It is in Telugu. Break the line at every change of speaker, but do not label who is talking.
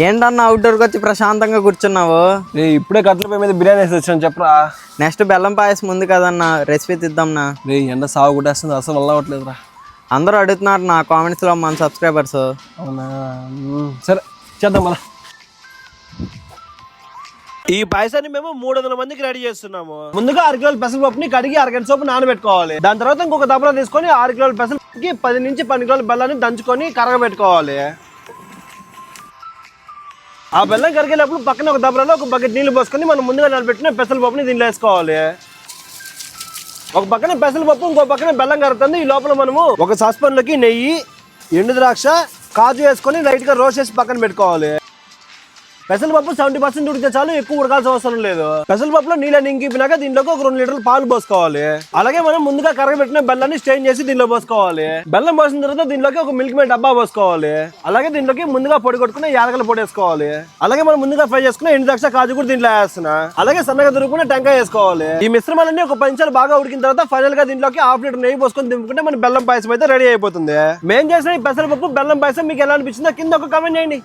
ఏంటన్నా అవుట్డోర్కి వచ్చి ప్రశాంతంగా కూర్చున్నావు?
ఇప్పుడే కట్ల పొయ్యి మీద బిర్యానీ వేసి వచ్చాను. చెప్పరా.
నెక్స్ట్ బెల్లం పాయసం ఉంది కదన్నా, రెసిపీ తిద్దాంనా?
ఎండ సాగు కొట్టేస్తుంది, అసలు వల్ల అవ్వట్లేదురా.
అందరూ అడుగుతున్నారు నా కామెంట్స్లో మన సబ్స్క్రైబర్స్.
అవునా, సరే చేద్దాం మళ్ళా. ఈ పాయసాన్ని మేము 300 మందికి రెడీ చేస్తున్నాము. ముందుగా 6 కిలోల పెసరపప్పుని కడిగి అరగంట సేపు నానబెట్టుకోవాలి. దాని తర్వాత ఇంకొక దబ్బలో తీసుకొని 6 కిలోల పెసరపప్పుకి 10 నుంచి 12 కిలోల బెల్లాన్ని దంచుకొని కరగబెట్టుకోవాలి. ఆ బెల్లం కరిగేటప్పుడు పక్కన ఒక దబ్బలో ఒక బకెట్ నీళ్లు పోసుకొని మనం ముందుగా నానబెట్టిన పెసరపప్పుని దీనిలో వేసుకోవాలి. ఒక పక్కన పెసరపప్పు, ఇంకో పక్కన బెల్లం కరుగుతుంది. ఈ లోపల మనము ఒక సాస్పాన్ లోకి నెయ్యి, ఎండు ద్రాక్ష, కాజు వేసుకొని లైట్ గా రోస్ట్ చేసి పక్కన పెట్టుకోవాలి. పెసరపప్పు 70% ఉడితే చాలు, ఎక్కువ ఉడకాల్సిన అవసరం లేదు. పెసరపప్పులో నీళ్ళని ఇంకిపోయినాక దీంట్లోకి ఒక 2 లీటర్లు పాలు పోసుకోవాలి. అలాగే మనం ముందుగా కరగబెట్టిన బెల్లాన్ని స్ట్రెయిన్ చేసి దీనిలో పోసుకోవాలి. బెల్లం పోసిన తర్వాత దీనిలోకి ఒక మిల్క్ మేడ్ డబ్బా పోసుకోవాలి. అలాగే దీంట్లోకి ముందుగా పొడి కొట్టుకున్న యాలకుల పొడి వేసుకోవాలి. అలాగే మనం ముందుగా ఫ్రై చేసుకున్న ఎండు ద్రాక్ష, కాజు కూడా దీంట్లో వేస్తున్నా. అలాగే సన్నగా దురుకున్న టెంకాయ వేసుకోవాలి. ఈ మిశ్రమాలన్నీ ఒక 10 నిమిషాలు బాగా ఉడికిన తర్వాత ఫైనల్ గా దీంట్లోకి 1/2 లీటర్ నెయ్యి పోసుకొని దింపుకుంటే మన బెల్లం పాయసం అయితే రెడీ అయిపోతుంది. మేము చేసిన ఈ పెసరపప్పు బెల్లం పాయసం మీకు ఎలా అనిపించిందో కింద ఒక కామెంట్ చేయండి.